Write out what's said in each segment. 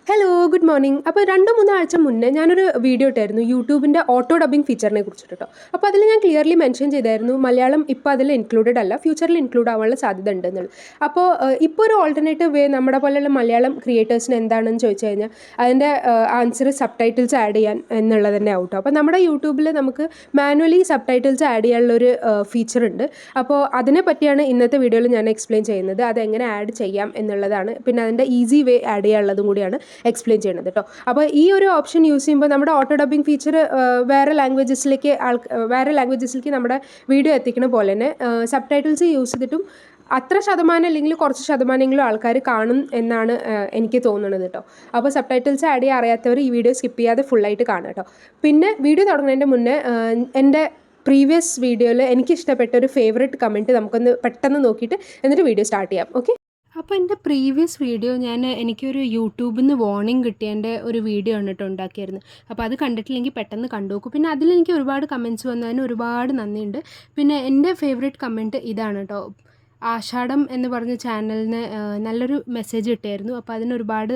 Hello good morning. അപ്പോൾ 2-3 ആഴ്ച മുന്നേ ഞാനൊരു വീഡിയോ ഇട്ടായിരുന്നു യൂട്യൂബിൻ്റെ ഓട്ടോ ഡബിങ് ഫീച്ചറിനെ കുറിച്ചിട്ട് കേട്ടോ. അപ്പോൾ അതിൽ ഞാൻ ക്ലിയർലി മെൻഷൻ ചെയ്തായിരുന്നു മലയാളം ഇപ്പോൾ അതിൽ ഇൻക്ലൂഡഡ് അല്ല, ഫ്യൂച്ചറിൽ ഇൻക്ലൂഡ് ആവാനുള്ള സാധ്യത ഉണ്ടെന്നുള്ളത്. അപ്പോൾ ഇപ്പോൾ ഒരു ഓൾട്ടർനേറ്റീവ് വേ നമ്മുടെ പോലെയുള്ള മലയാളം ക്രിയേറ്റേഴ്സിന് എന്താണെന്ന് ചോദിച്ചു കഴിഞ്ഞാൽ അതിൻ്റെ ആൻസർ സബ് ടൈറ്റിൽസ് ആഡ് ചെയ്യാൻ എന്നുള്ളത് തന്നെ ആവും കേട്ടോ. അപ്പോൾ നമ്മുടെ യൂട്യൂബിൽ നമുക്ക് മാനുവലി സബ് ടൈറ്റിൽസ് ആഡ് ചെയ്യാനുള്ളൊരു ഫീച്ചർ ഉണ്ട്. അപ്പോൾ അതിനെ പറ്റിയാണ് ഇന്നത്തെ വീഡിയോയിൽ ഞാൻ എക്സ്പ്ലെയിൻ ചെയ്യുന്നത്. അതെങ്ങനെ ആഡ് ചെയ്യാം എന്നുള്ളതാണ്, പിന്നെ അതിൻ്റെ ഈസി വേ ആഡ് ചെയ്യാനുള്ളതും കൂടിയാണ് എക്സ്പ്ലെയിൻ ചെയ്യണത് കേട്ടോ. അപ്പോൾ ഈ ഒരു ഓപ്ഷൻ യൂസ് ചെയ്യുമ്പോൾ നമ്മുടെ ഓട്ടോ ഡബിങ് ഫീച്ചർ വേറെ ലാംഗ്വേജസിലേക്ക് നമ്മുടെ വീഡിയോ എത്തിക്കണ പോലെ തന്നെ സബ് ടൈറ്റിൽസ് യൂസ് ചെയ്തിട്ടും അത്ര ശതമാനം അല്ലെങ്കിൽ കുറച്ച് ശതമാനമെങ്കിലും ആൾക്കാർ കാണും എന്നാണ് എനിക്ക് തോന്നുന്നത് കേട്ടോ. അപ്പോൾ സബ് ടൈറ്റിൽസ് ആഡ് ചെയ്യാൻ അറിയാത്തവർ ഈ വീഡിയോ സ്കിപ്പ് ചെയ്യാതെ ഫുള്ളായിട്ട് കാണുക കേട്ടോ. പിന്നെ വീഡിയോ തുടങ്ങുന്നതിൻ്റെ മുന്നേ എൻ്റെ പ്രീവിയസ് വീഡിയോയിൽ എനിക്ക് ഇഷ്ടപ്പെട്ട ഒരു ഫേവറേറ്റ് കമൻറ്റ് നമുക്കൊന്ന് പെട്ടെന്ന് നോക്കിയിട്ട് എന്നിട്ട് വീഡിയോ സ്റ്റാർട്ട് ചെയ്യാം. ഓക്കെ. അപ്പോൾ എൻ്റെ പ്രീവിയസ് വീഡിയോ എനിക്കൊരു യൂട്യൂബിൽ നിന്ന് വാർണിംഗ് കിട്ടിയതിൻ്റെ ഒരു വീഡിയോ ആണ് കേട്ടോ ഉണ്ടാക്കിയായിരുന്നു. അപ്പോൾ അത് കണ്ടിട്ടില്ലെങ്കിൽ പെട്ടെന്ന് കണ്ടു നോക്കൂ. പിന്നെ അതിലെനിക്ക് ഒരുപാട് കമൻറ്റ്സ് വന്നതിന് ഒരുപാട് നന്ദിയുണ്ട്. പിന്നെ എൻ്റെ ഫേവറേറ്റ് കമൻറ്റ് ഇതാണ് കേട്ടോ. ആഷാഢം എന്ന് പറഞ്ഞ ചാനലിന് നല്ലൊരു മെസ്സേജ് കിട്ടിയായിരുന്നു. അപ്പോൾ അതിന് ഒരുപാട്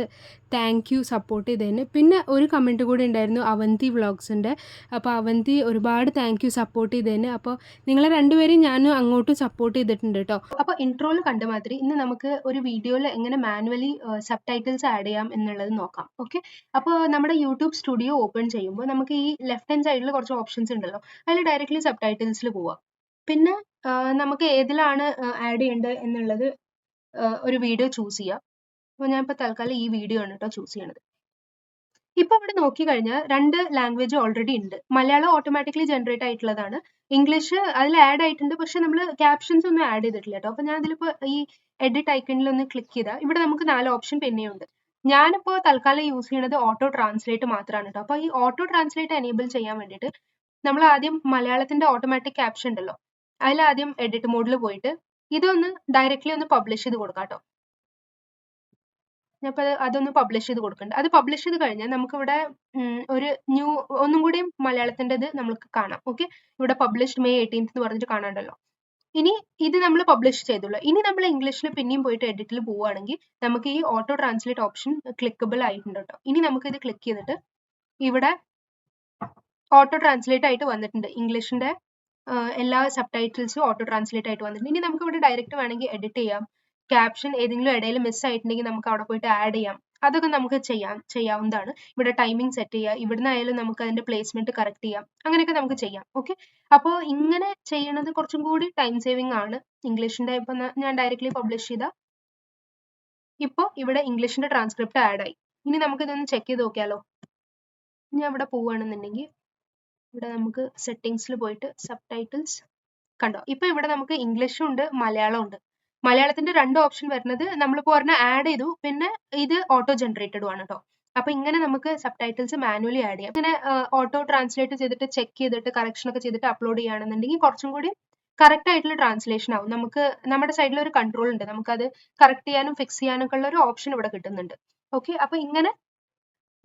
താങ്ക് യു സപ്പോർട്ട് ചെയ്തതിന്. പിന്നെ ഒരു കമൻറ്റ് കൂടി ഉണ്ടായിരുന്നു അവന്തി വ്ളോഗ്സിൻ്റെ. അപ്പോൾ അവന്തി ഒരുപാട് താങ്ക് യു സപ്പോർട്ട് ചെയ്തതിന്. അപ്പോൾ നിങ്ങളെ രണ്ടുപേരെയും ഞാൻ അങ്ങോട്ടും സപ്പോർട്ട് ചെയ്തിട്ടുണ്ട് കേട്ടോ. അപ്പോൾ ഇൻട്രോയിൽ കണ്ട മാതിരി ഇന്ന് നമുക്ക് ഒരു വീഡിയോയിൽ എങ്ങനെ മാനുവലി സബ് ടൈറ്റിൽസ് ആഡ് ചെയ്യാം എന്നുള്ളത് നോക്കാം. ഓക്കെ. അപ്പോൾ നമ്മുടെ യൂട്യൂബ് സ്റ്റുഡിയോ ഓപ്പൺ ചെയ്യുമ്പോൾ നമുക്ക് ഈ ലെഫ്റ്റ് ഹാൻഡ് സൈഡിൽ കുറച്ച് ഓപ്ഷൻസ് ഉണ്ടല്ലോ, അതിൽ ഡയറക്റ്റ്ലി സബ് ടൈറ്റിൽസിൽ പോവാം. പിന്നെ നമുക്ക് ഏതിലാണ് ആഡ് ചെയ്യേണ്ടത് എന്നുള്ളത് ഒരു വീഡിയോ ചൂസ് ചെയ്യാം. അപ്പോൾ ഞാൻ ഇപ്പോൾ തൽക്കാലം ഈ വീഡിയോ ആണ് കേട്ടോ ചൂസ് ചെയ്യണത്. ഇപ്പോൾ ഇവിടെ നോക്കിക്കഴിഞ്ഞാൽ 2 ലാംഗ്വേജ് ഓൾറെഡി ഉണ്ട്. മലയാളം ഓട്ടോമാറ്റിക്കലി ജനറേറ്റ് ആയിട്ടുള്ളതാണ്, ഇംഗ്ലീഷ് അതിൽ ആഡ് ആയിട്ടുണ്ട്, പക്ഷെ നമ്മൾ ക്യാപ്ഷൻസ് ഒന്നും ആഡ് ചെയ്തിട്ടില്ല കേട്ടോ. അപ്പോൾ ഞാൻ ഇതിലിപ്പോൾ ഈ എഡിറ്റ് ഐക്കണിൽ ഒന്ന് ക്ലിക്ക് ചെയ്താൽ ഇവിടെ നമുക്ക് 4 ഓപ്ഷൻ പിന്നെയുണ്ട്. ഞാനിപ്പോൾ തൽക്കാലം യൂസ് ചെയ്യുന്നത് ഓട്ടോ ട്രാൻസ്ലേറ്റ് മാത്രമാണ് കേട്ടോ. അപ്പോൾ ഈ ഓട്ടോ ട്രാൻസ്ലേറ്റ് എനേബിൾ ചെയ്യാൻ വേണ്ടിയിട്ട് നമ്മൾ ആദ്യം മലയാളത്തിന്റെ ഓട്ടോമാറ്റിക് ക്യാപ്ഷൻ ഉണ്ടല്ലോ, അതിലാദ്യം എഡിറ്റ് മോഡിൽ പോയിട്ട് ഇതൊന്ന് ഡയറക്റ്റ്ലി ഒന്ന് പബ്ലിഷ് ചെയ്ത് കൊടുക്കാം കേട്ടോ. ഞാനിപ്പോൾ അതൊന്ന് പബ്ലിഷ് ചെയ്ത് കൊടുക്കുന്നുണ്ട്. അത് പബ്ലിഷ് ചെയ്ത് കഴിഞ്ഞാൽ നമുക്കിവിടെ ഒരു ഒന്നും കൂടി മലയാളത്തിൻ്റെ ഇത് നമുക്ക് കാണാം. ഓക്കെ. ഇവിടെ പബ്ലിഷ്ഡ് May 18 എന്ന് പറഞ്ഞിട്ട് കാണാണ്ടല്ലോ. ഇനി ഇത് നമ്മൾ പബ്ലിഷ് ചെയ്തുള്ളൂ. ഇനി നമ്മൾ ഇംഗ്ലീഷിൽ പിന്നെയും പോയിട്ട് എഡിറ്റിൽ പോവുകയാണെങ്കിൽ നമുക്ക് ഈ ഓട്ടോ ട്രാൻസ്ലേറ്റ് ഓപ്ഷൻ ക്ലിക്കബിൾ ആയിട്ടുണ്ട് കേട്ടോ. ഇനി നമുക്ക് ഇത് ക്ലിക്ക് ചെയ്തിട്ട് ഇവിടെ ഓട്ടോ ട്രാൻസ്ലേറ്റ് ആയിട്ട് വന്നിട്ടുണ്ട്. ഇംഗ്ലീഷിന്റെ എല്ലാ സബ് ടൈറ്റിൽസും ഓട്ടോ ട്രാൻസ്ലേറ്റ് ആയിട്ട് വന്നിട്ടുണ്ട്. ഇനി നമുക്ക് ഇവിടെ ഡയറക്റ്റ് വേണമെങ്കിൽ എഡിറ്റ് ചെയ്യാം. ക്യാപ്ഷൻ ഏതെങ്കിലും ഇടയിൽ മിസ് ആയിട്ടുണ്ടെങ്കിൽ നമുക്ക് അവിടെ പോയിട്ട് ആഡ് ചെയ്യാം. അതൊക്കെ നമുക്ക് ചെയ്യാവുന്നതാണ്. ഇവിടെ ടൈമിംഗ് സെറ്റ് ചെയ്യാം. ഇവിടുന്ന് ആയാലും നമുക്ക് അതിന്റെ പ്ലേസ്മെന്റ് കറക്റ്റ് ചെയ്യാം. അങ്ങനെയൊക്കെ നമുക്ക് ചെയ്യാം. ഓക്കെ. അപ്പോൾ ഇങ്ങനെ ചെയ്യണത് കുറച്ചും കൂടി ടൈം സേവിങ് ആണ്. ഇംഗ്ലീഷിന്റെ ഇപ്പൊ ഞാൻ ഡയറക്റ്റ്ലി പബ്ലിഷ് ചെയ്ത ഇപ്പോൾ ഇവിടെ ഇംഗ്ലീഷിന്റെ ട്രാൻസ്ക്രിപ്റ്റ് ആഡ് ആയി. ഇനി നമുക്ക് ഇതൊന്ന് ചെക്ക് ചെയ്ത് നോക്കിയാലോ. ഞാൻ ഇവിടെ പോവുകയാണെന്നുണ്ടെങ്കിൽ ഇവിടെ നമുക്ക് സെറ്റിംഗ്സിൽ പോയിട്ട് സബ് ടൈറ്റിൽസ് കണ്ടോ. ഇപ്പൊ ഇവിടെ നമുക്ക് ഇംഗ്ലീഷും ഉണ്ട് മലയാളം ഉണ്ട്. മലയാളത്തിന്റെ 2 ഓപ്ഷൻ വരുന്നത് നമ്മളിപ്പോൾ ഒരെണ്ണം ആഡ് ചെയ്തു, പിന്നെ ഇത് ഓട്ടോ ജനറേറ്റഡും ആണ് കേട്ടോ. അപ്പൊ ഇങ്ങനെ നമുക്ക് സബ് ടൈറ്റിൽസ് മാനുവലി ആഡ് ചെയ്യാം. ഇങ്ങനെ ഓട്ടോ ട്രാൻസ്ലേറ്റ് ചെയ്തിട്ട് ചെക്ക് ചെയ്തിട്ട് കറക്ഷൻ ഒക്കെ ചെയ്തിട്ട് അപ്ലോഡ് ചെയ്യുകയാണെന്നുണ്ടെങ്കിൽ കുറച്ചും കൂടി കറക്റ്റ് ആയിട്ടുള്ള ട്രാൻസ്ലേഷൻ ആവും. നമുക്ക് നമ്മുടെ സൈഡിൽ ഒരു കൺട്രോൾ ഉണ്ട്, നമുക്കത് കറക്റ്റ് ചെയ്യാനും ഫിക്സ് ചെയ്യാനും ഒക്കെ ഉള്ള ഒരു ഓപ്ഷൻ ഇവിടെ കിട്ടുന്നുണ്ട്. ഓക്കെ. അപ്പൊ ഇങ്ങനെ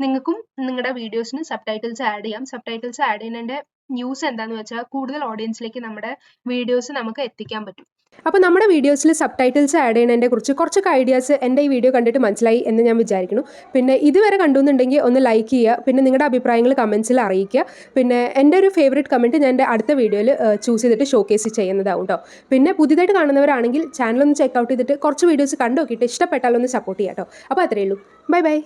നിങ്ങൾക്കും നിങ്ങളുടെ വീഡിയോസിന് സബ് ടൈറ്റിൽസ് ആഡ് ചെയ്യാം. സബ് ടൈറ്റിൽസ് ആഡ് ചെയ്യുന്നതിന്റെ ന്യൂസ് എന്താന്ന് വെച്ചാൽ കൂടുതൽ ഓഡിയൻസിലേക്ക് നമ്മുടെ വീഡിയോസ് നമുക്ക് എത്തിക്കാൻ പറ്റും. അപ്പോൾ നമ്മുടെ വീഡിയോസിൽ സബ് ടൈറ്റിൽസ് ആഡ് ചെയ്യുന്നതിനെ കുറിച്ച് കുറച്ചൊക്കെ ഐഡിയാസ് എൻ്റെ ഈ വീഡിയോ കണ്ടിട്ട് മനസ്സിലായി എന്ന് ഞാൻ വിചാരിക്കുന്നു. പിന്നെ ഇതുവരെ കണ്ടുവെന്നുണ്ടെങ്കിൽ ഒന്ന് ലൈക്ക് ചെയ്യുക, പിന്നെ നിങ്ങളുടെ അഭിപ്രായങ്ങൾ കമൻസിൽ അറിയിക്കുക. പിന്നെ എൻ്റെ ഒരു ഫേവറേറ്റ് കമൻറ്റ് ഞാൻ എൻ്റെ അടുത്ത വീഡിയോയിൽ ചൂസ് ചെയ്തിട്ട് ഷോക്കേസ് ചെയ്യുന്നതാവും കേട്ടോ. പിന്നെ പുതിയതായിട്ട് കാണുന്നവരാണെങ്കിൽ ചാനൽ ഒന്ന് ചെക്ക് ഔട്ട് ചെയ്തിട്ട് കുറച്ച് വീഡിയോസ് കണ്ടു നോക്കിയിട്ട് ഇഷ്ടപ്പെട്ടാലൊന്ന് സപ്പോർട്ട് ചെയ്യാം കേട്ടോ. അപ്പോൾ അത്രയേ ഉള്ളൂ. Bye bye.